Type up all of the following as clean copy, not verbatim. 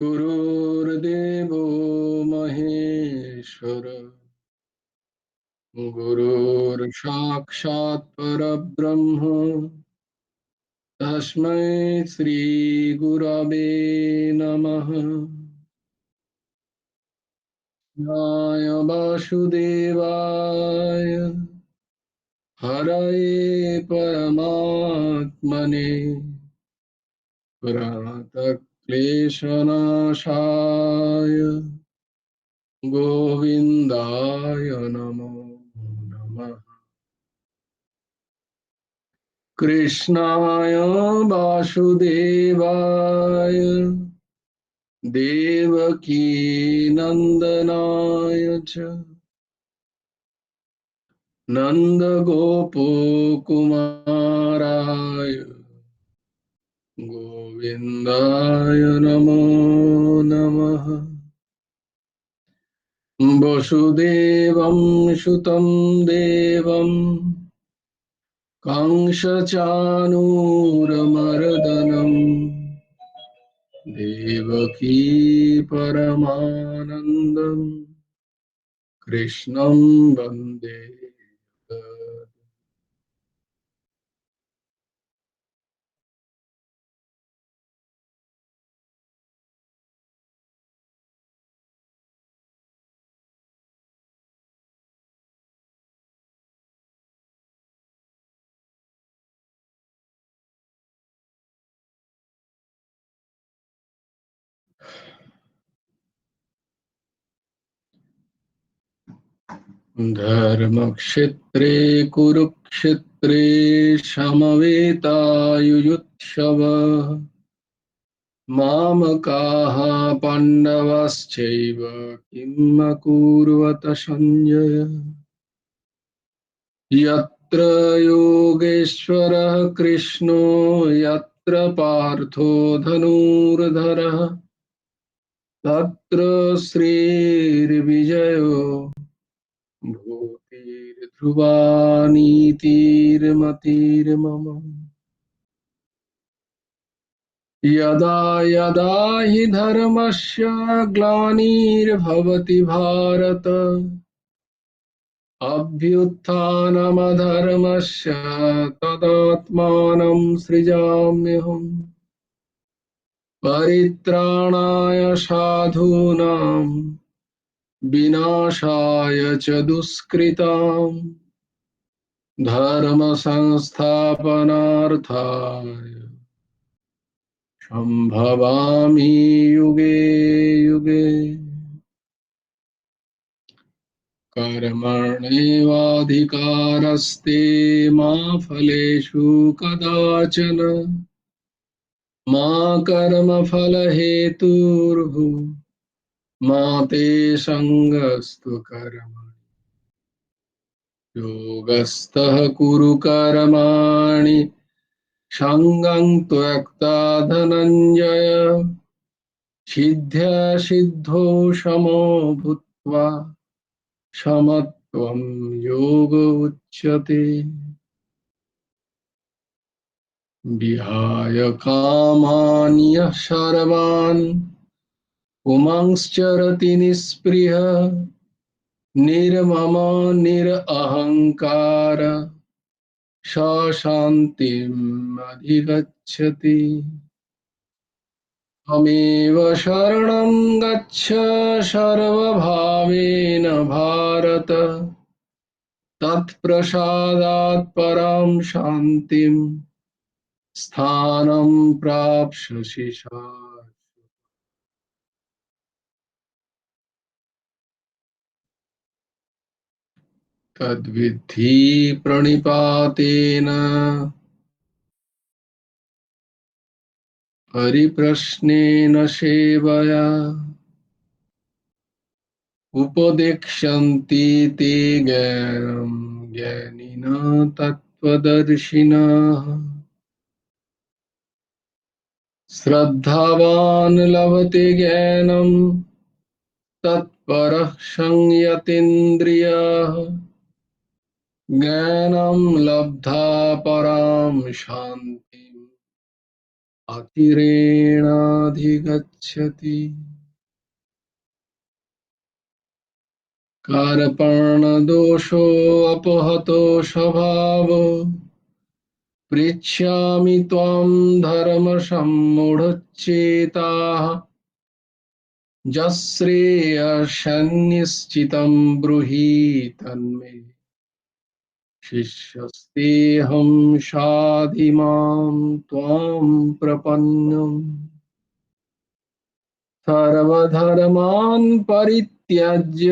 गुरुर्देवो महेश्वर गुरुर्साक्षात् परब्रह्म तस्मै श्री गुरवे नमः। नाय वासुदेवाय हरये परमात्मने प्रणतक्लेशनाशाय गोविन्दाय नमो नमः। कृष्णाय वासुदेवाय देवकी नन्दनाय च नन्दगोपकुमाराय गोविन्दाय नमो नमः। वसुदेवं सुतं देवं कंसचाणूरमर्दनम् देवकी परमानन्दम् कृष्णं वन्दे जगत्। धर्मक्षेत्रे कुरुक्षेत्रे समवेतायुयुत्सव मामकाः पाण्डवाश्चैव किम् अकुर्वत सञ्जय। यत्र योगेश्वरः कृष्णो यत्र पार्थो धनुर्धरः तत्र श्रीर्विजयो भूतिर्ध्रुवा नीतिर्मतिर्मम। यदा यदा हि धर्मस्य ग्लानिर्भवति भारत अभ्युत्थानमधर्मस्य तदात्मानं सृजाम्यहम्। परित्राणाय साधूनां विनाशाय च दुष्कृताम् धर्म संस्थापनार्थाय संभवामि युगे युगे। कर्मण्येवाधिकारस्ते मा फलेषु कदाचन मा कर्मफलहेतुर्भुः मा ते सङ्गस्तु कर्म योगस्थः कुरु कर्माणि सङ्गं त्यक्ता धनञ्जय सिद्ध्या सिद्धौ समो भूत्वा समत्वं योग उच्यते। विहाय कामान्यः सर्वान् पुमांश्चरति निःस्पृहः निर्ममो निरहङ्कार स शान्तिम् अधिगच्छति। त्वमेव शरणं गच्छ सर्वभावेन भारत तत्प्रसादात् परां शान्तिं स्थानं प्राप्स्यसि शाश्वतम्। तद्विद्धि प्रणिपातेन परिप्रश्नेन सेवया उपदेक्ष्यन्ति ते ज्ञानं ज्ञानिनः तत्त्वदर्शिनः। श्रद्धावान् लभते ज्ञानं तत्परः संयतीन्द्रियः ज्ञानं लब्धा परां शान्तिम् अचिरेणाधिगच्छति कार्पणदोषोऽपहतो स्वभावो पृच्छामि त्वां धर्मसम्मूढचेताः यश्रेयसन्निश्चितं ब्रूहि तन्मे शिष्यस्तेऽहं शाधिमां त्वां प्रपन्नम् सर्वधर्मान् परित्यज्य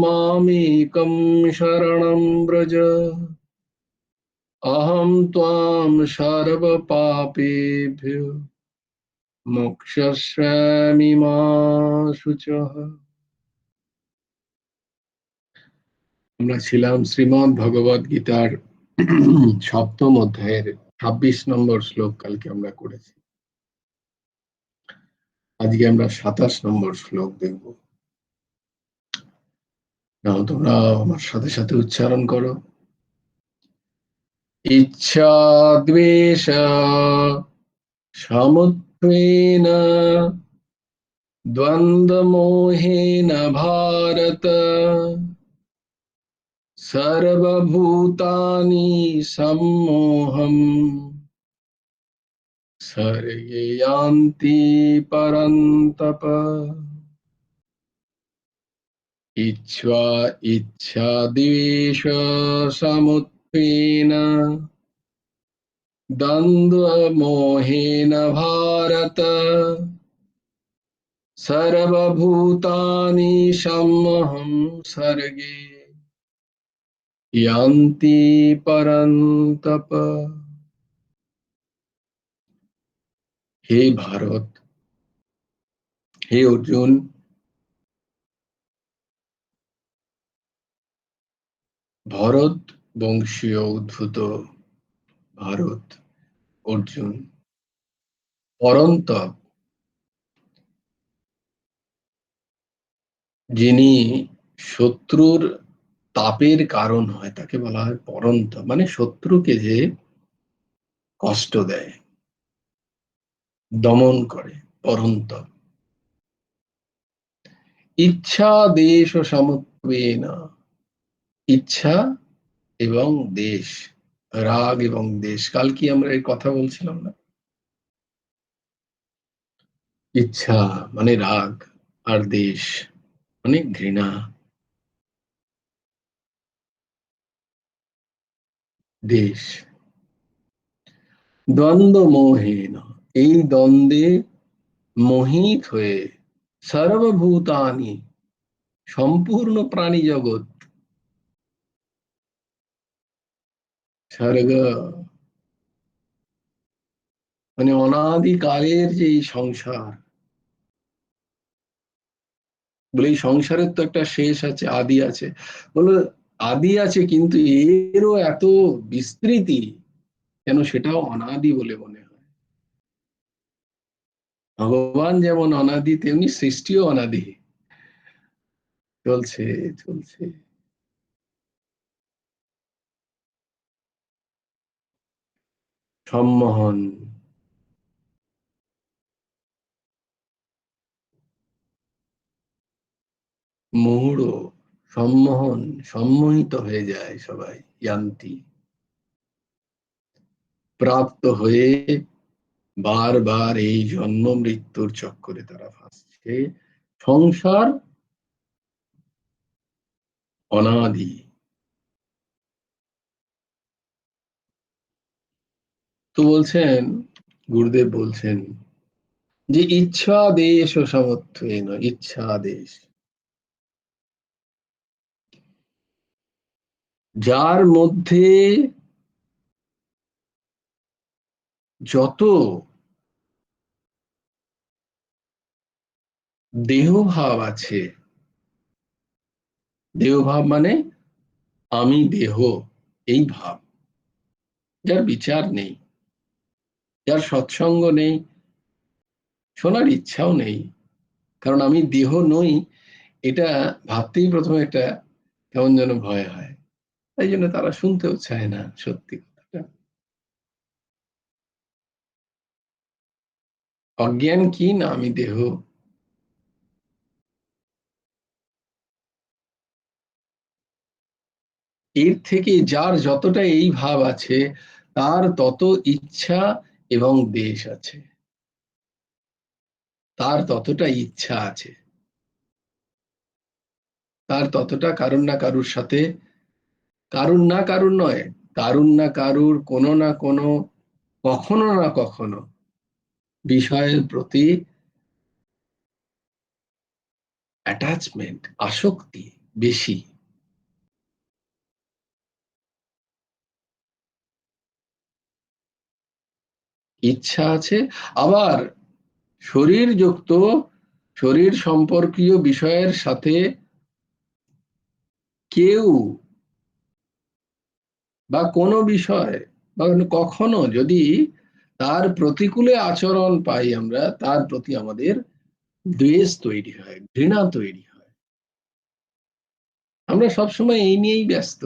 मामेकं शरणं व्रज अहं त्वां सर्वपापेभ्यो मोक्षयिष्यामि मा শুচः। আমরা ছিলাম শ্রীমদ্ ভগবদ গীতার সপ্তম অধ্যায়ের ২৬ নম্বর শ্লোক কালকে আমরা করেছি। আজকে আমরা ২৭ নম্বর শ্লোক দেখব। নাও তোমরা আমার সাথে সাথে উচ্চারণ করো। ইচ্ছা দ্বেষ সমত্বেন দ্বন্দ্বমোহেন ভারত সর্বভূতানি সম্মোহম सर्गे यान्ति परन्तप। इच्छाद्वेष समुत्थेन द्वन्द्वमोहेन भारत सर्वभूतानि सम्मोहं सर्गे यान्ति परन्तप। हे भारत, हे अर्जुन, ভরত বংশীয় উদ্ভূত ভারত অর্জুন পরন্তপ, যিনি শত্রুর তাপের কারণ হয় তাকে বলা হয় পরন্তপ, মানে শত্রুকে যে কষ্ট দেয়, দমন করে, পরন্তপ। ইচ্ছা দেশ ও সমত্বেন, ইচ্ছা এবং দেশ, রাগ এবং দেশ, কাল কি আমরা এই কথা বলছিলাম না? ইচ্ছা মানে রাগ, আর দেশ মানে ঘৃণা, দেশ। দ্বন্দ্ব মোহেন, এই দ্বন্দ্বে মোহিত হয়ে, সর্বভূতানি, সম্পূর্ণ প্রাণী জগৎ, স্বর্গ মানে অনাদিকালের যে এই সংসার, বলে এই সংসারের তো একটা শেষ আছে, আদি আছে। বলো আদি আছে, কিন্তু এরও এত বিস্তৃতি, কেন সেটাও অনাদি বলে মনে হয়। ভগবান যেমন অনাদি, তেমনি সৃষ্টিও অনাদি, চলছে চলছে। সম্মোহন, মূঢ়, সম্মোহন, সম্মোহিত হয়ে যায় সবাই, ইয়ান্তি, প্রাপ্ত হয়ে বারবার এই জন্ম মৃত্যুর চক্করে তারা ভাসছে। সংসার অনাদি। তো বলছেন, গুরুদেব বলছেন যে ইচ্ছা দেশ ও সমত্বেন, ইচ্ছা দেশ, যার মধ্যে যত দেহভাব আছে, দেহভাব মানে আমি দেহ, এই ভাব, যার বিচার নেই, যার সৎসঙ্গ নেই, শোনার ইচ্ছাও নেই, কারণ আমি দেহ নই, এটা ভাবতেই প্রথমে একটা কেমন যেন ভয় হয়, তাই জন্য তারা শুনতেও চায় না সত্যি কথাটা। অজ্ঞান কি না আমি দেহ। এর থেকে যার যতটা এই ভাব আছে, তার তত ইচ্ছা এবং দেশ আছে, তার ততটা ইচ্ছা আছে, তার ততটা কারুর না কারুর সাথে, কারুর না কারুর নয়, কারুর না কারুর কোনো না কোনো, কখনো না কখনো বিষয়ের প্রতি অ্যাটাচমেন্ট, আসক্তি বেশি। ইচ্ছা আছে, আবার শরীরযুক্ত, শরীর সম্পর্কীয় বিষয়ের সাথে কেউ বা কোনো বিষয় বা কখনো যদি তার প্রতিকূলে আচরণ পাই আমরা, তার প্রতি আমাদের দ্বেষ তৈরি হয়, ঘৃণা তৈরি হয়। আমরা সবসময় এই নিয়েই ব্যস্ত,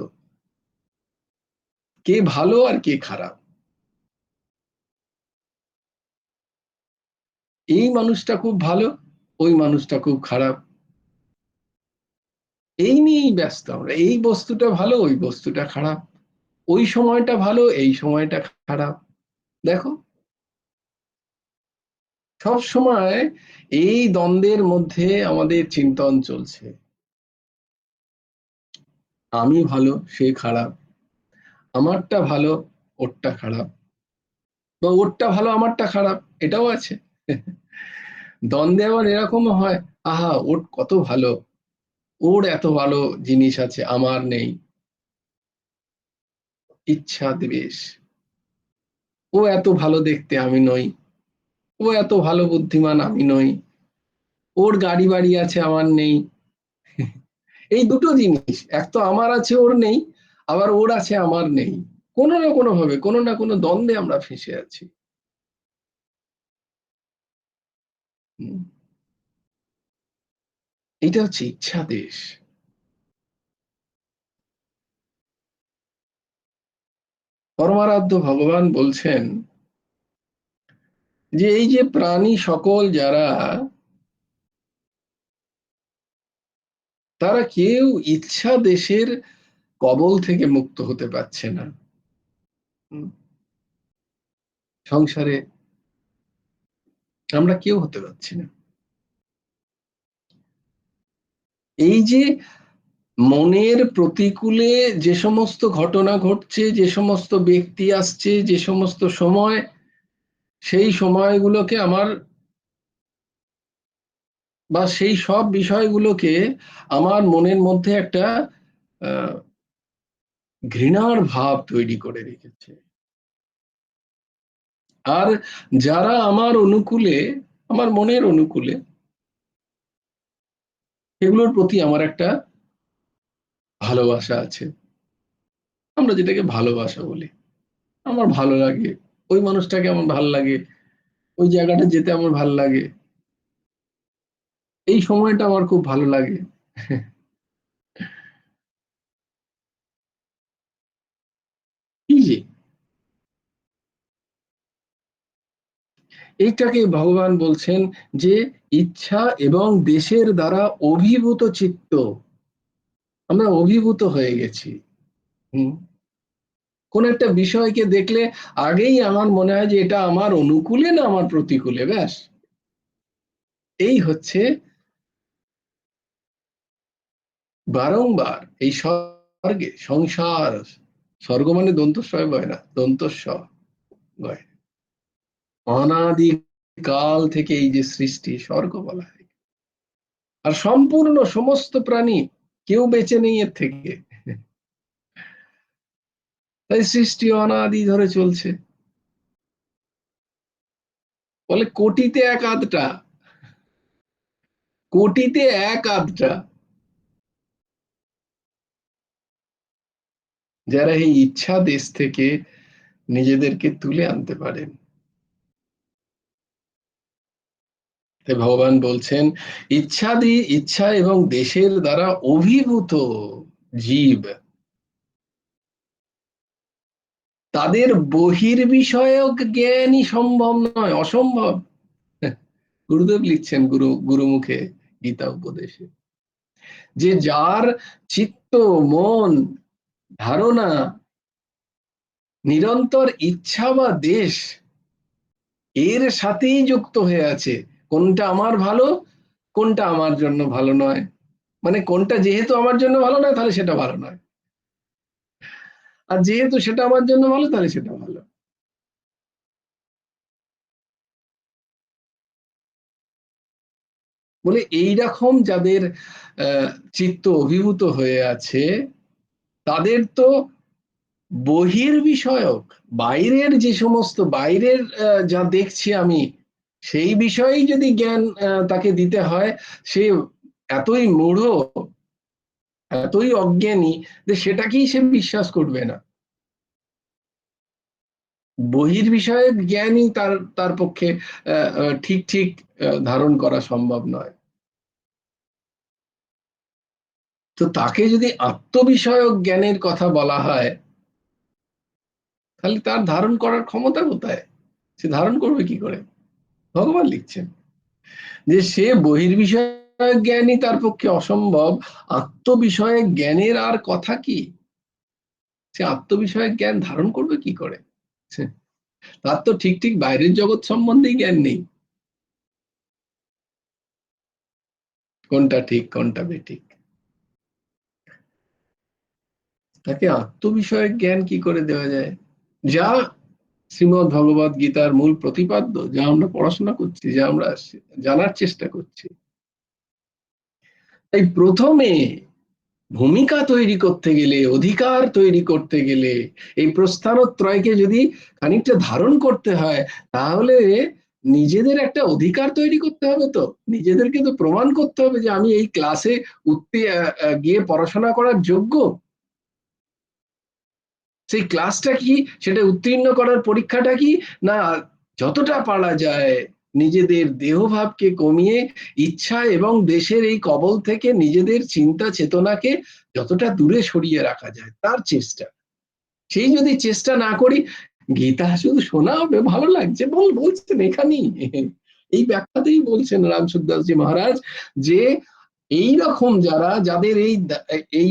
কে ভালো আর কে খারাপ, এই মানুষটা খুব ভালো, ওই মানুষটা খুব খারাপ, এই নিয়েই ব্যস্ত আমরা। এই বস্তুটা ভালো, ওই বস্তুটা খারাপ, ওই সময়টা ভালো, এই সময়টা খারাপ। দেখো, সব সময় এই দ্বন্দ্বের মধ্যে আমাদের চিন্তন চলছে। আমি ভালো, সে খারাপ, আমারটা ভালো, ওরটা খারাপ, বা ওরটা ভালো, আমারটা খারাপ, এটাও আছে। দ্বন্দ্বে আবার এরকমও হয়, আহা ওর কত ভালো, ওর এত ভালো জিনিস আছে, আমার নেই। ইচ্ছা দ্বেষ, ও এত ভালো দেখতে, আমি নই, ও এত ভালো বুদ্ধিমান, আমি নই, ওর গাড়ি বাড়ি আছে, আমার নেই। এই দুটো জিনিস, এক তো আমার আছে ওর নেই, আবার ওর আছে আমার নেই। কোনো না কোনো ভাবে, কোনো না কোনো দ্বন্দ্বে আমরা ফেঁসে আছি। হুম, এটা হচ্ছে ইচ্ছাদেশ। পরমারাধ্য ভগবান বলছেন যে এই যে প্রাণী সকল যারা, তারা কেউ ইচ্ছা দেশের কবল থেকে মুক্ত হতে পারছে না। হুম, সংসারে আমরা কেউ হতে পারছি না। এই যে মনের প্রতিকূলে যে সমস্ত ঘটনা ঘটছে, যে সমস্ত ব্যক্তি আসছে, যে সমস্ত সময়, সেই সময়গুলোকে আমার, বা সেই সব বিষয়গুলোকে আমার মনের মধ্যে একটা ঘৃণার ভাব তৈরি করে রেখেছে। আর যারা আমার অনুকূলে, আমার মনের অনুকূলে, সেগুলোর প্রতি আমার একটা ভালোবাসা আছে, আমরা যেটাকে ভালোবাসা বলি। আমার ভালো লাগে, ওই মানুষটাকে আমার ভালো লাগে, ওই জায়গাটা যেতে আমার ভালো লাগে, এই সময়টা আমার খুব ভালো লাগে। কি যে এইটাকে ভগবান বলছেন যে ইচ্ছা এবং দেশের দ্বারা অভিভূত চিত্ত, আমরা অভিভূত হয়ে গেছি। হুম, কোন একটা বিষয়কে দেখলে আগেই আমার মনে হয় যে এটা আমার অনুকূলে না আমার প্রতিকূলে, ব্যাস। এই হচ্ছে বারংবার এই স্বর্গে সংসার, স্বর্গ মানে দন্তস্বয় বয় না, দন্তস্ব বয়। অনাদি কাল থেকে এই যে সৃষ্টি, স্বর্গ বলা হয়। আর সম্পূর্ণ সমস্ত প্রাণী, কেউ বেঁচে নেই এর থেকে। তাই সৃষ্টি অনাদি ধরে চলছে। বলে কোটিতে এক আধটা, কোটিতে এক আধটা যারা এই ইচ্ছা দেশ থেকে নিজেদেরকে তুলে আনতে পারেন। তাই ভগবান বলছেন ইচ্ছাদি, ইচ্ছা এবং দেশের দ্বারা অভিভূত জীব, তাদের বহির্বিষয়ক জ্ঞানই সম্ভব নয়, অসম্ভব। গুরুদেব লিখছেন গুরুমুখে গীতা উপদেশে, যে যার চিত্ত, মন, ধারণা, নিরন্তর ইচ্ছা বা দেশ এর সাথেই যুক্ত হয়ে আছে, কোনটা আমার ভালো, কোনটা আমার জন্য ভালো নয়, মানে কোনটা যেহেতু আমার জন্য ভালো নয় তাহলে সেটা ভালো নয়, আর যেহেতু সেটা আমার জন্য ভালো তাহলে সেটা ভালো। বলে এইরকম যাদের চিত্ত অভিভূত হয়ে আছে, তাদের তো বহির বিষয়ক, বাইরের যে সমস্ত বাইরের যা দেখছি আমি, সেই বিষয়েই যদি জ্ঞান তাকে দিতে হয়, সে এতই মূঢ়, এতই অজ্ঞানী যে সেটাকেই সে বিশ্বাস করবে না। বহির বিষয়ক জ্ঞানই তার তার পক্ষে ঠিক ঠিক ধারণ করা সম্ভব নয়। তো তাকে যদি আত্মবিষয়ক জ্ঞানের কথা বলা হয়, তাহলে তার ধারণ করার ক্ষমতা কোথায়? সে ধারণ করবে কি করে? ভগবান লিখছেন যে সে বহির্বিষয়ক জ্ঞানই তার পক্ষে অসম্ভব, আত্মবিষয়ক জ্ঞানের আর কথা কি? সে আত্মবিষয়ক জ্ঞান ধারণ করবে কি করে? তার তো ঠিক ঠিক বাইরের জগৎ সম্বন্ধেই জ্ঞান নেই, কোনটা ঠিক কোনটা বেঠিক। তাকে আত্মবিষয়ক জ্ঞান কি করে দেওয়া যায়? যা শ্রীমদ ভগবত গীতার মূল প্রতিপাদ্য, যা আমরা পড়াশোনা করছি, যা আমরা জানার চেষ্টা করছি। তাই প্রথমে ভূমিকা তৈরি করতে গেলে, অধিকার তৈরি করতে গেলে, এই প্রস্থানত্রয়কে যদি খানিকটা ধারণ করতে হয়, তাহলে নিজেদের একটা অধিকার তৈরি করতে হবে। তো নিজেদেরকে তো প্রমাণ করতে হবে যে আমি এই ক্লাসে গিয়ে পড়াশোনা করার যোগ্য। সেই ক্লাসটা কি, সেটা উত্তীর্ণ করার পরীক্ষাটা কি, না যতটা পারা যায় নিজেদের দেহভাবকে কমিয়ে ইচ্ছা এবং দেশের এই কবল থেকে নিজেদের চিন্তা চেতনাকে যতটা দূরে সরিয়ে রাখা যায় তার চেষ্টা। সেই যদি চেষ্টা না করি, গীতা শুধু শোনা হবে, ভালো লাগছে বলছেন এখানেই, এই ব্যাখ্যাতেই বলছেন রামসুখদাসজি মহারাজ, যে এই রকম যাদের এই এই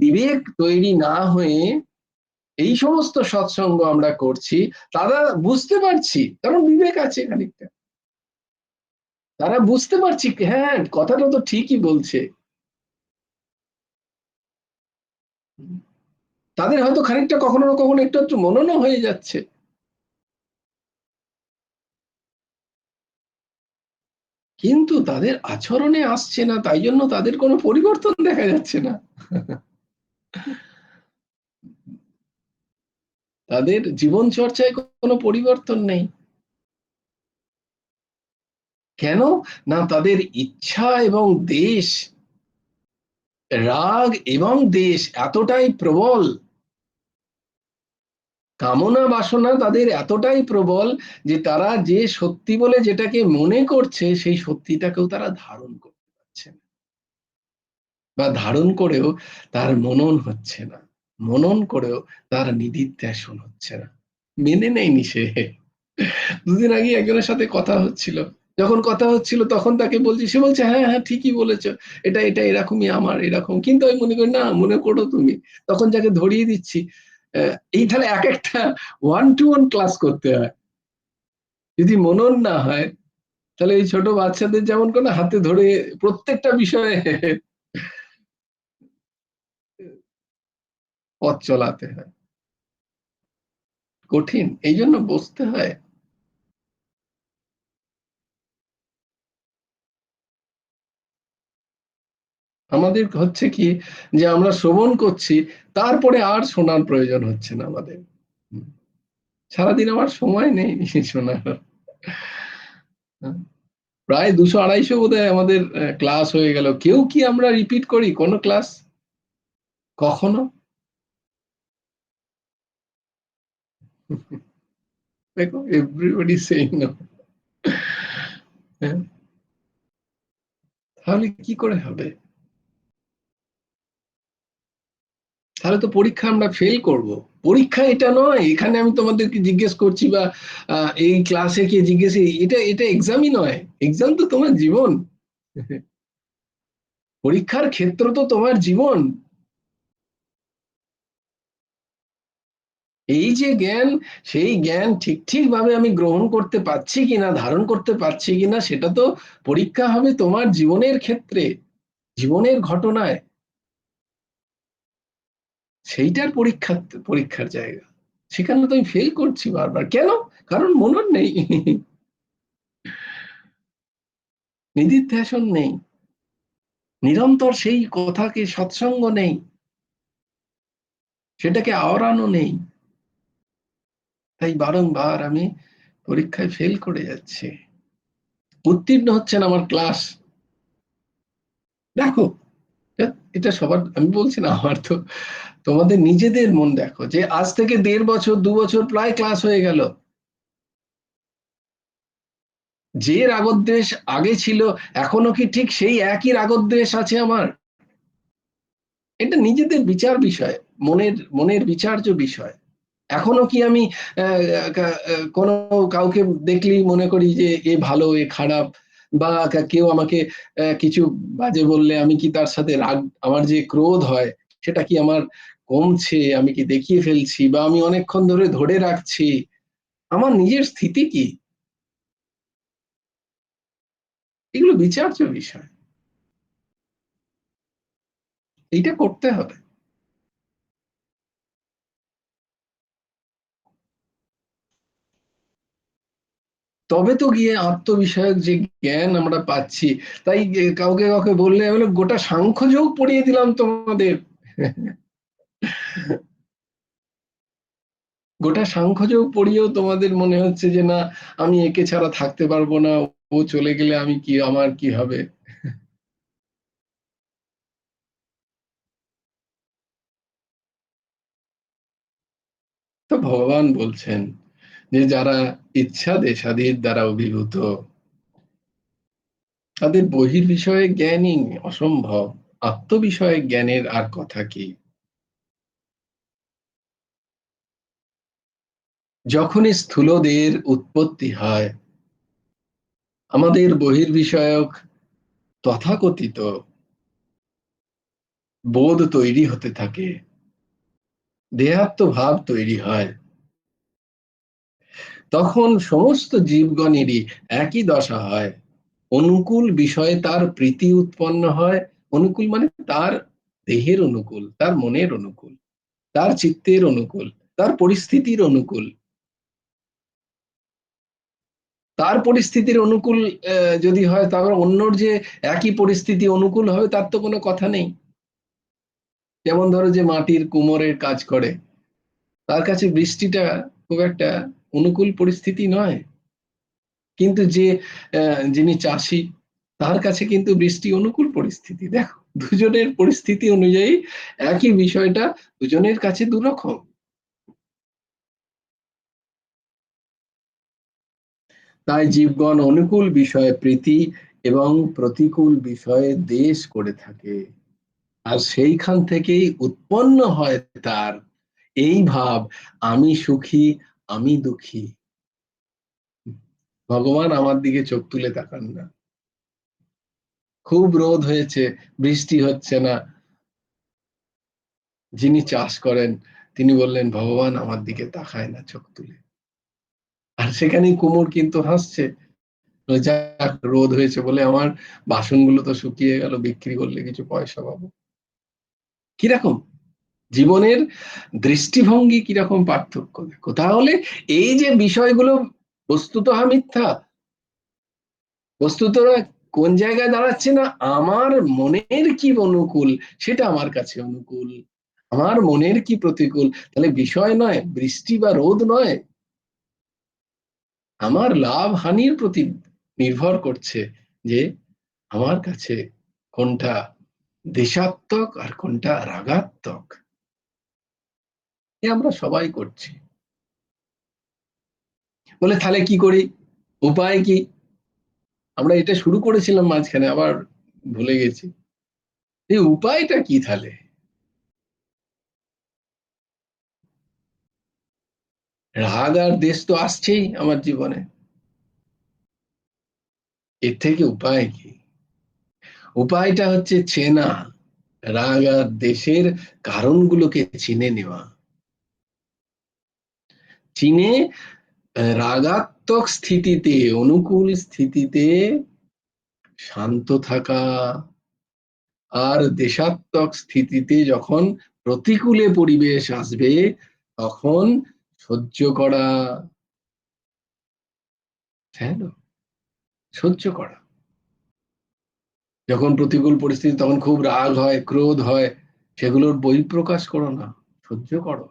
বিবেক তৈরি না হয়ে এই সমস্ত সৎসঙ্গ আমরা করছি, তারা বুঝতে পারছি, কারণ বিবেক আছে খানিকটা, তারা বুঝতে পারছি হ্যাঁ কথাটা তো ঠিকই বলছে। তাদের হয়তো খানিকটা কখনো না কখনো একটু একটু মননও হয়ে যাচ্ছে, কিন্তু তাদের আচরণে আসছে না, তাই জন্য তাদের কোনো পরিবর্তন দেখা যাচ্ছে না। তাদের জীবন চর্চায় কোনো পরিবর্তন নেই। কেন? না তাদের ইচ্ছা এবং দেশ, রাগ এবং দেশ এতটাই প্রবল, কামনা বাসনা তাদের এতটাই প্রবল, যে তারা যে সত্যি বলে যেটাকে মনে করছে সেই সত্যিটাকেও তারা ধারণ করতে পারছে না, বা ধারণ করেও তার মনন হচ্ছে না, মনন করেও তার নিদিধ্যাসন হচ্ছে না, মেনে নেয়নি সে। দুদিন আগে একজনের সাথে কথা হচ্ছিল, যখন কথা হচ্ছিল তখন তাকে বলছি, সে বলছে হ্যাঁ হ্যাঁ ঠিকই বলেছো, এটা এটা এরকমই আমার এরকম, কিন্তু আমি মনে করি না, মনে করো তুমি। তখন যাকে ধরিয়ে দিচ্ছি, এই তাহলে এক একটা ওয়ান টু ওয়ান ক্লাস করতে হয়, যদি মনন না হয় তাহলে এই ছোট বাচ্চাদের যেমন করে হাতে ধরে প্রত্যেকটা বিষয়ে পথ চলাতে হয়, কঠিন, এই জন্য বসতে হয়। আমাদের হচ্ছে কি, যে আমরা শ্রবণ করছি, তারপরে আর শোনার প্রয়োজন হচ্ছে না আমাদের। সারাদিন আমার সময় নেই শোনার। প্রায় 200-250 বোধহয় আমাদের ক্লাস হয়ে গেল, কেউ কি আমরা রিপিট করি কোনো ক্লাস কখনো? দেখো এভরিবডি সেইং নো। তাহলে কি করে হবে? তাহলে তো পরীক্ষা আমরা ফেল করব। পরীক্ষা এটা নয়, এখানে আমি তোমাদেরকে জিজ্ঞেস করছি বা এই ক্লাসে কে জিজ্ঞেস, এটা এটা এক্সামই নয়। এক্সাম তো তোমার জীবন, পরীক্ষার ক্ষেত্র তো তোমার জীবন। এই যে জ্ঞান, সেই জ্ঞান ঠিক ঠিক ভাবে আমি গ্রহণ করতে পারছি কিনা, ধারণ করতে পারছি কিনা, সেটা তো পরীক্ষা হবে তোমার জীবনের ক্ষেত্রে, জীবনের ঘটনায়। সেইটার পরীক্ষার জায়গা। সেখানে তো আমি ফেল করছি বারবার, কেন? কারণ মনন নেই, নিদিধ্যাসন নেই, নিরন্তর সেই কথাকে সৎসঙ্গ নেই, সেটাকে আওড়ানো নেই। তাই বারংবার আমি পরীক্ষায় ফেল করে যাচ্ছি, উত্তীর্ণ হচ্ছে না আমার ক্লাস। দেখো, এটা সবার আমি বলছি না, আমার তো, তোমাদের নিজেদের মন দেখো, যে আজ থেকে 1.5 বছর 2 বছর প্রায় ক্লাস হয়ে গেল, যে রাগদ্বেষ আগে ছিল এখনো কি ঠিক সেই একই রাগদ্বেষ আছে আমার? এটা নিজেদের বিচার বিষয়, মনের মনের বিচার্য বিষয়। এখনো কি আমি কোনো কাউকে দেখলেই মনে করি যে এ ভালো এ খারাপ, বা কেউ আমাকে কিছু বাজে বললে আমি কি তার সাথে রাগ, আমার যে ক্রোধ হয় সেটা কি আমার কমছে, আমি কি দেখিয়ে ফেলছি, বা আমি অনেকক্ষণ ধরে ধরে রাখছি? আমার নিজের স্থিতি কি? এগুলো বিচার্য বিষয়, এইটা করতে হবে। তবে তো গিয়ে আত্মবিষয়ক যে জ্ঞান আমরা পাচ্ছি। তাই কাউকে কাউকে বললে আমি গোটা সাংখ্যযোগ পড়িয়ে দিলাম তোমাদের, গোটা সাংখ্যযোগ পড়িয়েও তোমাদের মনে হচ্ছে যে না, আমি একে ছাড়া থাকতে পারবো না, ও চলে গেলে আমি কি, আমার কি হবে? তো ভগবান বলছেন যে যারা ইচ্ছা দেশাদির দ্বারা অভিভূত, তাদের বহির্বিষয়ে জ্ঞানই অসম্ভব, আত্মবিষয়ে জ্ঞানের আর কথা কি? যখনই স্থূলদের উৎপত্তি হয়, আমাদের বহির্বিষয়ক তথাকথিত বোধ তৈরি হতে থাকে, দেহাত্মভাব তৈরি হয়, তখন সমস্ত জীবগণেরই একই দশা হয়। অনুকূল বিষয়ে তার প্রীতি উৎপন্ন হয়। অনুকূল মানে তার দেহের অনুকূল, তার মনের অনুকূল, তার চিত্তের অনুকূল, তার পরিস্থিতির অনুকূল। তার পরিস্থিতির অনুকূল যদি হয়, তারপর অন্যর যে একই পরিস্থিতি অনুকূল হবে তার তো কোনো কথা নেই। যেমন ধরো যে মাটির কুমোরের কাজ করে, তার কাছে বৃষ্টিটা খুব একটা অনুকূল পরিস্থিতি নয়, কিন্তু যে যিনি চাষী, তার কাছে কিন্তু বৃষ্টি অনুকূল পরিস্থিতি। দেখো, দুজনের পরিস্থিতি অনুযায়ী একই বিষয়টা দুজনের কাছে দুরকম। তাই জীবগণ অনুকূল বিষয়ে প্রীতি এবং প্রতিকূল বিষয়ে দ্বেষ করে থাকে, আর সেইখান থেকেই উৎপন্ন হয় তার এই ভাব, আমি সুখী আমি দুঃখী। ভগবান আমার দিকে চোখ তুলে তাকান না, খুব রোদ হয়েছে, বৃষ্টি হচ্ছে না, যিনি চাষ করেন তিনি বললেন ভগবান আমার দিকে তাকায় না চোখ তুলে, আর সেখানে কুমোর কিন্তু হাসছে, যাক রোদ হয়েছে বলে আমার বাসনগুলো তো শুকিয়ে গেল, বিক্রি করলে কিছু পয়সা পাবো। কিরকম জীবনের দৃষ্টিভঙ্গি, কিরকম পার্থক্য দেখো তাহলে। এই যে বিষয়গুলো বস্তুত মিথ্যা, বস্তুত কোন জায়গায় দাঁড়াচ্ছে না, আমার মনের কি অনুকূল সেটা আমার কাছে অনুকূল, আমার মনের কি প্রতিকূল, তাহলে বিষয় নয়, বৃষ্টি বা রোদ নয়, আমার লাভ হানির প্রতি নির্ভর করছে যে আমার কাছে কোনটা দেশাত্মক আর কোনটা রাগাত্মক। এ আমরা সবাই করছি। বলে তাহলে কি করি, উপায় কি? আমরা এটা শুরু করেছিলাম মাঝখানে, আবার ভুলে গেছি। এই উপায়টা কি তাহলে? রাগ আর দেশ তো আসছেই আমার জীবনে, এর থেকে উপায় কি? উপায়টা হচ্ছে চেনা, রাগ আর দেশের কারণগুলোকে চিনে নেওয়া, চিনে রাগাত্মক স্থিতিতে, অনুকূল স্থিতিতে শান্ত থাকা, আর দেশাত্মক স্থিতিতে যখন প্রতিকূলে পরিবেশ আসবে তখন সহ্য করা। হ্যাঁ, সহ্য করা। যখন প্রতিকূল পরিস্থিতি, তখন খুব রাগ হয়, ক্রোধ হয়, সেগুলোর বহিঃপ্রকাশ করো না, সহ্য করো।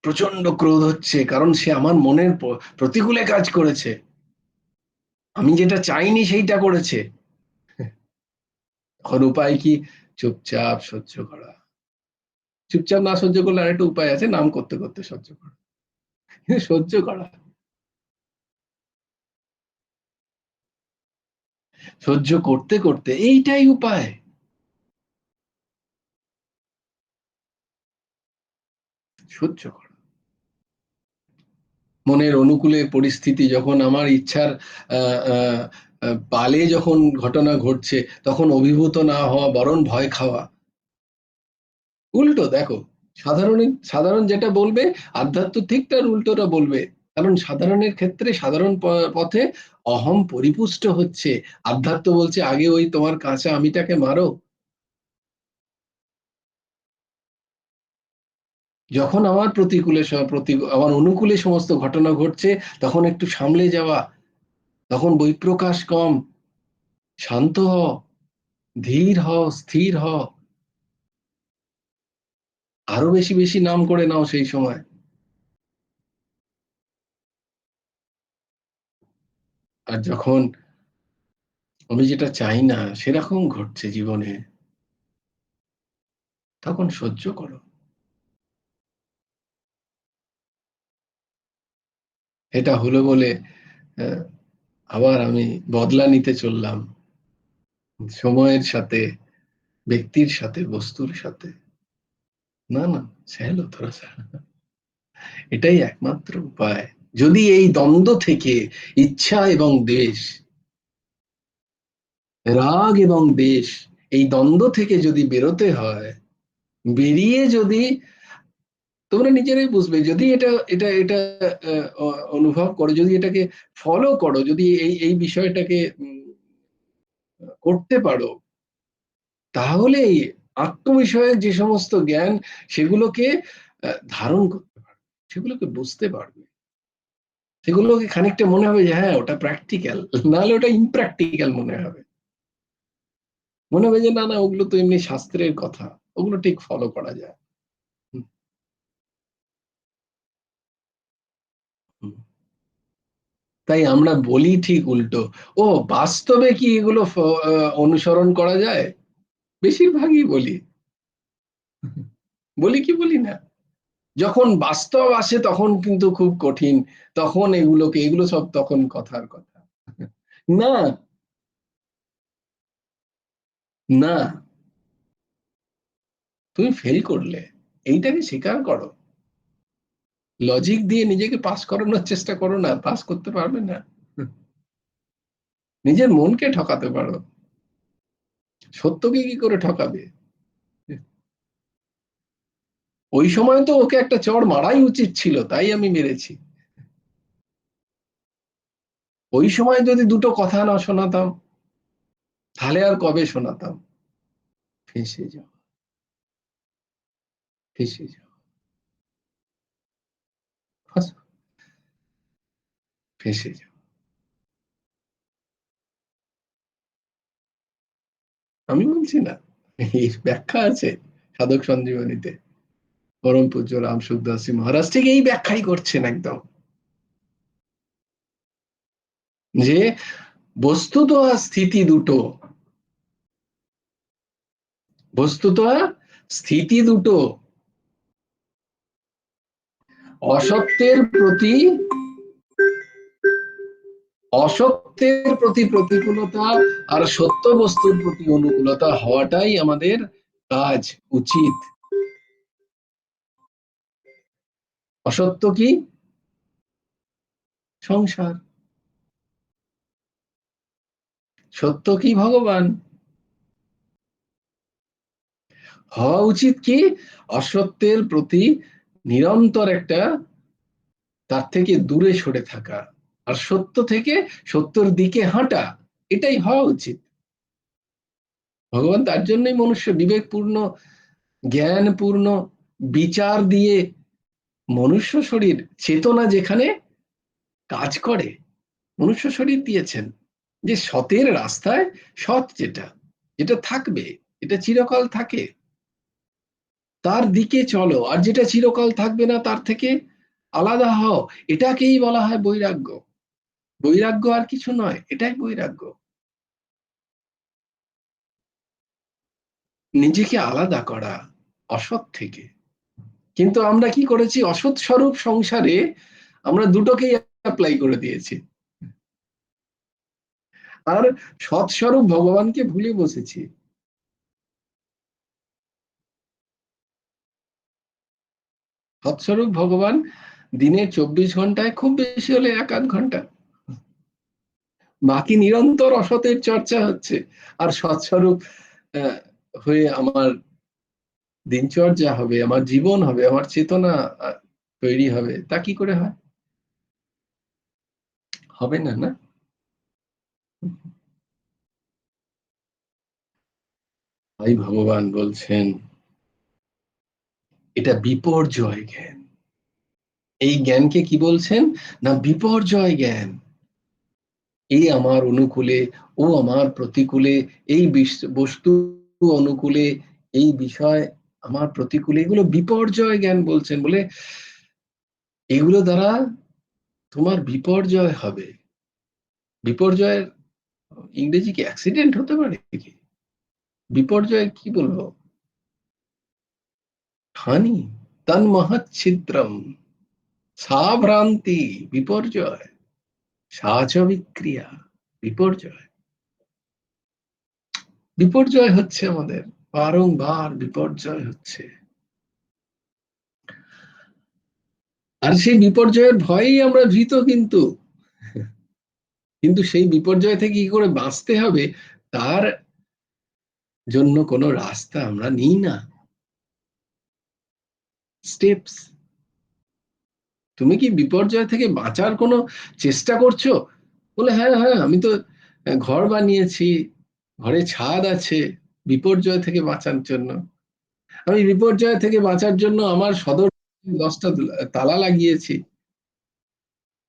প্রচন্ড ক্রোধ হচ্ছে কারণ সে আমার মনের প্রতিকূলে কাজ করেছে, আমি যেটা চাইনি সেইটা করেছে। তখন উপায় কি? চুপচাপ সহ্য করা। চুপচাপ না সহ্য করলে আরেকটা উপায় আছে, নাম করতে করতে সহ্য করা, কিন্তু সহ্য করা। সহ্য করতে করতে, এইটাই উপায়। সহ্য করা। মনের অনুকূলে পরিস্থিতি যখন আমার ইচ্ছার আহ, আহ, পালে যখন ঘটনা ঘটছে, তখন অভিভূত না হওয়া, বরং ভয় খাওয়া। উল্টো দেখো, সাধারণ সাধারণ যেটা বলবে, আধ্যাত্ম ঠিক তার উল্টোটা বলবে। কারণ সাধারণের ক্ষেত্রে, সাধারণ পথে অহম পরিপুষ্ট হচ্ছে, আধ্যাত্ম বলছে আগে ওই তোমার কাঁচা আমিটাকে মারো। যখন আমার প্রতিকূলে আমার অনুকূলে সমস্ত ঘটনা ঘটছে, তখন একটু সামলে যাওয়া, তখন বহিঃপ্রকাশ কম, শান্ত হও, ধীর হও, স্থির হও, আরো বেশি বেশি নাম করে নাও সেই সময়। আর যখন আমি যেটা চাই না সেরকম ঘটছে জীবনে, তখন সহ্য করো। এটা হলো বলে আহ, আবার আমি বদলা নিতে চললাম, সময়ের সাথে, ব্যক্তির সাথে, বস্তুর সাথে। না না, সহলো থোড়া সা। এটাই একমাত্র উপায়। যদি এই দ্বন্দ্ব থেকে, ইচ্ছা এবং দেশ, রাগ এবং দেশ, এই দ্বন্দ্ব থেকে যদি বেরোতে হয়, বেরিয়ে যদি তোমরা নিজেরাই বুঝবে, যদি এটা এটা এটা অনুভব করো, যদি এটাকে ফলো করো, যদি এই এই বিষয়টাকে করতে পারো, তাহলেই আত্মবিষয়ক যে সমস্ত জ্ঞান, সেগুলোকে ধারণ করতে পারবে, সেগুলোকে বুঝতে পারবে, সেগুলোকে খানিকটা মনে হবে যে হ্যাঁ ওটা প্র্যাকটিক্যাল, নাহলে ওটা ইমপ্র্যাকটিক্যাল মনে হবে। মনে হবে যে না না, ওগুলো তো এমনি শাস্ত্রের কথা, ওগুলো ঠিক ফলো করা যায়। হুম, হুম। তাই আমরা বলি ঠিক উল্টো। ও, বাস্তবে কি এগুলো অনুসরণ করা যায়? বেশিরভাগই বলি। বলি কি বলি না? যখন বাস্তব আসে তখন কিন্তু খুব কঠিন, তখন এগুলো সব তখন কথার কথা। না, না, তুমি ফেল করলে, এইটাকে স্বীকার করো। লজিক দিয়ে নিজেকে পাস করানোর চেষ্টা করো না, পাস করতে পারবে না। নিজের মনকে ঠকাতে পারো, সত্যকে কি করে ঠকাবে? ওই সময় তো ওকে একটা চড় মারাই উচিত ছিল, তাই আমি মেরেছি। ওই সময় যদি দুটো কথা না শোনাতাম, তাহলে আর কবে শোনাতাম? ফেঁসে যাও, ফেঁসে যাও, ফেঁসে যাও। আমি বলছি না, এই ব্যাখ্যা আছে সাধক সঞ্জীবনীতে। পরম পূজ্য রাম সুখদাসী মহারাজ ঠিক এই ব্যাখ্যাই করছেন একদম, যে বস্তুত আর স্থিতি দুটো, বস্তুত আর স্থিতি দুটো, অসত্যের প্রতি, অসত্যের প্রতি প্রতিকূলতা, আর সত্য বস্তুর প্রতি অনুকূলতা হওয়াটাই আমাদের কাজ, উচিত। অসত্য কি? সংসার। সত্য কি? ভগবান। হওয়া উচিত কি? অসত্যের প্রতি নিরন্তর একটা, তার থেকে দূরে সরে থাকা, আর সত্য থেকে সত্যের দিকে হাঁটা, এটাই হওয়া উচিত। ভগবান তার জন্যই মনুষ্য বিবেকপূর্ণ, জ্ঞানপূর্ণ, বিচার দিয়ে মনুষ্য শরীর, চেতনা যেখানে কাজ করে, মনুষ্য শরীর দিয়েছেন, যে সতের রাস্তায়, সৎ যেটা, যেটা থাকবে, এটা চিরকাল থাকে, তার দিকে চলো, আর যেটা চিরকাল থাকবে না তার থেকে আলাদা হও। এটাকেই বলা হয় বৈরাগ্য। বৈরাগ্য আর কিছু নয়, এটাই বৈরাগ্য। নিজেকে আলাদা করা অসৎ থেকে। কিন্তু আমরা কি করেছি? অসৎ স্বরূপ সংসারে আমরা দুটোকেই অ্যাপ্লাই করে দিয়েছি, আর সৎ স্বরূপ ভগবানকে ভুলে বসেছি। সৎস্বরূপ ভগবান দিনের 24 ঘন্টায় খুব বেশি হলে 1-8 ঘন্টা, বাকি নিরন্তর অসতের চর্চা হচ্ছে। আর সৎস্বরূপ আহ, হয়ে আমার দিনচর্যা হবে, আমার জীবন হবে, আমার চেতনা তৈরি হবে, তা কি করে হয়? হবে না, না। তাই ভগবান বলছেন এটা বিপর্যয় জ্ঞান। এই জ্ঞানকে কি বলছেন? না, বিপর্যয় জ্ঞান। এই আমার অনুকূলে, ও আমার প্রতিকূলে, এই বস্তু অনুকূলে, এই বিষয় আমার প্রতিকূলে, এগুলো বিপর্যয় জ্ঞান বলছেন। বলে এগুলো দ্বারা তোমার বিপর্যয় হবে। বিপর্যয়ের ইংরেজি কি অ্যাক্সিডেন্ট হতে পারে কি? বিপর্যয় কি বলবো? হানি, তন্মহৎ ছিদ্রম, সা ভ্রান্তি, বিপর্যয়, সা চ বিক্রিয়া, বিপর্যয়। বিপর্যয় হচ্ছে আমাদের, বারংবার বিপর্যয় হচ্ছে। আর সেই বিপর্যয়ের ভয়েই আমরা ভীত। কিন্তু কিন্তু সেই বিপর্যয় থেকে কি করে বাঁচতে হবে, তার জন্য কোনো রাস্তা আমরা নিই না, স্টেপস। তুমি কি বিপর্যয় থেকে বাঁচার কোনো চেষ্টা করছো? বলে হ্যাঁ হ্যাঁ, আমি তো ঘর বানিয়েছি, ঘরে ছাদ আছে, বিপর্যয় থেকে বাঁচার জন্য। আমি বিপর্যয় থেকে বাঁচার জন্য আমার সদর 10টা তালা লাগিয়েছি,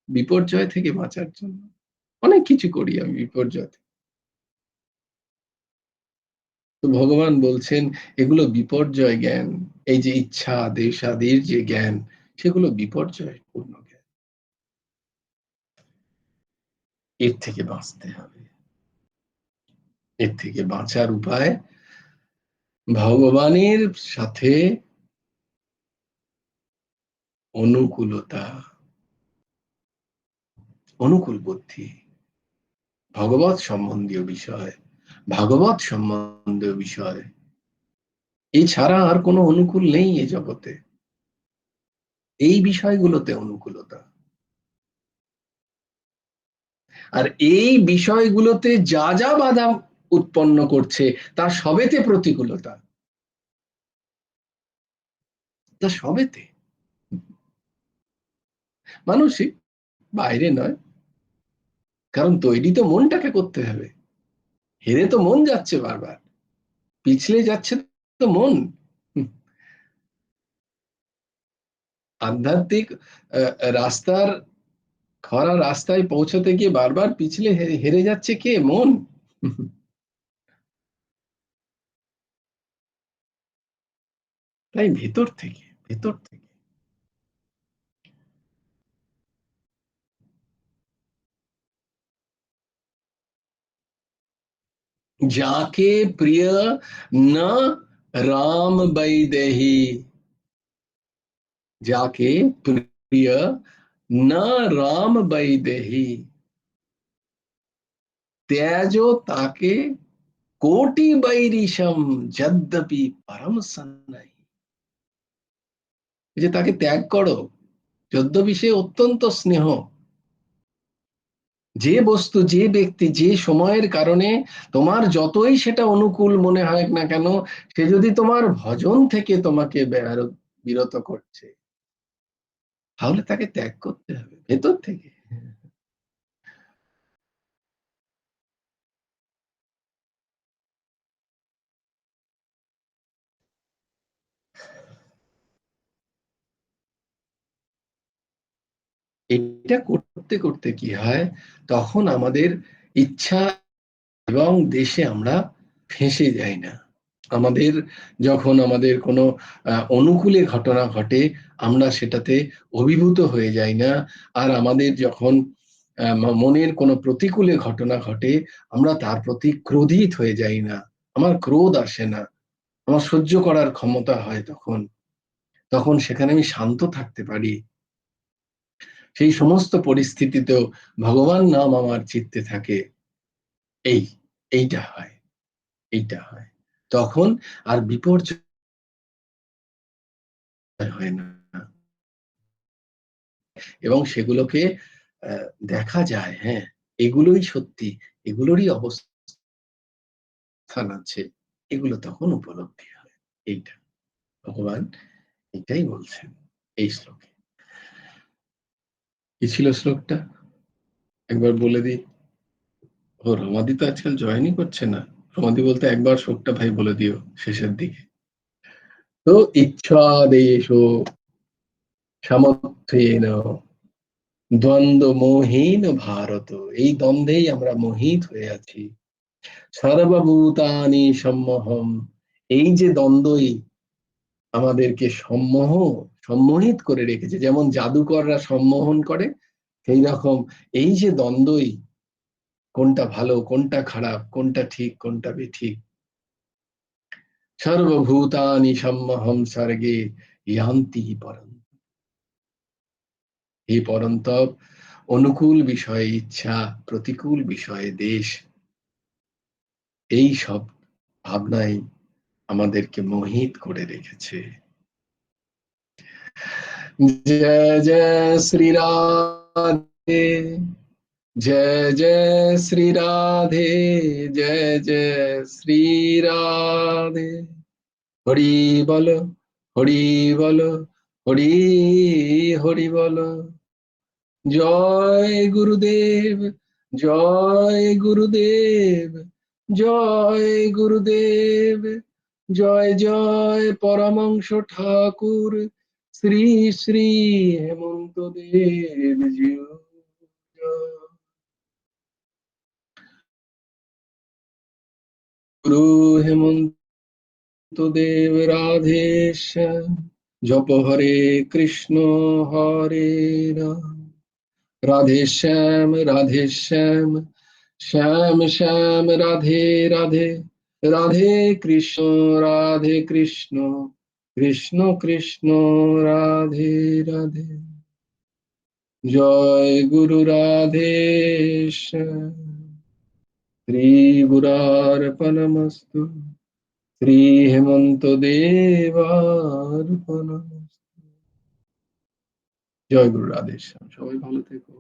বিপর্যয় থেকে বাঁচার জন্য। অনেক কিছু করি আমি বিপর্যয় থেকে। তো ভগবান বলছেন এগুলো বিপর্যয় জ্ঞান। এই যে ইচ্ছা দেশাদির যে জ্ঞান, সেগুলো বিপর্যয় পূর্ণ জ্ঞান। এর থেকে বাঁচতে হবে। এর থেকে বাঁচার উপায় ভগবানের সাথে অনুকূলতা, অনুকূল বুদ্ধি, ভগবত সম্বন্ধীয় বিষয়, ভাগবত সম্বন্ধীয় বিষয়, এছাড়া আর কোনো অনুকূল নেই এ জগতে। এই বিষয়গুলোতে অনুকূলতা। আর এই বিষয়গুলোতে যা যা বাধা উৎপন্ন করছে, তার সবেতে প্রতিকূলতা, তা সবেতে। মানসিক, বাইরে নয়। কারণ তৈরি তো মনটাকে করতে হবে। হেরে তো মন যাচ্ছে বারবার, পিছলে যাচ্ছে তো মন। আধ্যাত্মিক রাস্তার, খরা রাস্তায় পৌঁছতে গিয়ে বারবার পিছলে হেরে যাচ্ছে কে? মন। তাই ভেতর থেকে, ভেতর থেকে। যাকে প্রিয় न राम बैदेही, যাকে প্রিয় न राम बैदेही, ত্যাজো তাকে কোটি বৈরিশম, যদ্যপি পরম সন্ন্যায়ী। যে তাকে ত্যাগ করো, যদ্যপি সে অত্যন্ত স্নেহ, যে বস্তু, যে ব্যক্তি, যে সময়ের কারণে তোমার যতই সেটা অনুকূল মনে হয় না কেন, সে যদি তোমার ভজন থেকে তোমাকে বিরত করছে, তাহলে তাকে ত্যাগ করতে হবে ভেতর থেকে। এটা করতে করতে কি হয়, তখন আমাদের ইচ্ছা এবং দেশে আমরা ফেঁসে যাই না। আমাদের যখন আমাদের কোনো অনুকূলে ঘটনা ঘটে, আমরা সেটাতে অভিভূত হয়ে যাই না। আর আমাদের যখন মনের কোনো প্রতিকূলে ঘটনা ঘটে, আমরা তার প্রতি ক্রোধিত হয়ে যাই না। আমার ক্রোধ আসে না, আমার সহ্য করার ক্ষমতা হয় তখন। তখন সেখানে আমি শান্ত থাকতে পারি। সেই সমস্ত পরিস্থিতিতেও ভগবান নাম আমার চিত্তে থাকে। এই এইটা হয়, এইটা হয়। তখন আর বিপর্যয় হয় না, এবং সেগুলোকে দেখা যায়, হ্যাঁ, এগুলোই সত্যি, এগুলোরই অবস্থান আছে, এগুলো তখন উপলব্ধি হয়। এইটা ভগবান এটাই বলছেন এই শ্লোকে। কি ছিল শ্লোকটা একবার বলে দিই। ও রমাদি তো আজকাল জয়েনই করছে না। রমাদি বলতে একবার শ্লোকটা ভাই বলে দিও শেষের দিকে। তো ইচ্ছাদেশ সামর্থ্যেন দ্বন্দ্ব মোহীন ভারত, এই দ্বন্দ্বেই আমরা মোহিত হয়ে আছি। সর্বভূতানি সম্মোহম, এই যে দ্বন্দ্বই আমাদেরকে সম্মোহিত করে রেখেছে, যেমন জাদুকররা সম্মোহন করে, সেই রকম এই যে দ্বন্দ্বই, কোনটা ভালো কোনটা খারাপ, কোনটা ঠিক কোনটা বেঠিক, সর্বভূতানি সম্মোহম স্বর্গে ইয়ান্তি পরম, হে পরন্তপ, অনুকূল বিষয়ে ইচ্ছা, প্রতিকূল বিষয়ে দেশ, এই সব ভাবনাই আমাদেরকে মোহিত করে রেখেছে। जय जय श्री राधे, जय जय श्री राधे, जय जय श्री राधे। हरि বল, হরি বল, হরি হরি বল। জয় গুরুদেব, জয় গুরুদেব, জয় গুরুদেব, জয় জয় পরমংশ ঠাকুর শ্রী শ্রী হেমন্ত দেব জিউ। গুরু হেমন্ত দেব রাধে শ্যাম, জপ হরে কৃষ্ণ হরে রাম, রাধে শ্যাম রাধে শ্যাম, শ্যাম শ্যাম রাধে রাধে, রাধে কৃষ্ণ রাধে কৃষ্ণ, কৃষ্ণ কৃষ্ণ রাধে রাধে। জয় গুরু রাধে শ্যাম। শ্রী গুরার্পণমস্তু, শ্রী হেমন্ত দেবার্পণমস্তু। জয় গুরু রাধে শ্যাম। সবাই ভালো থেকো।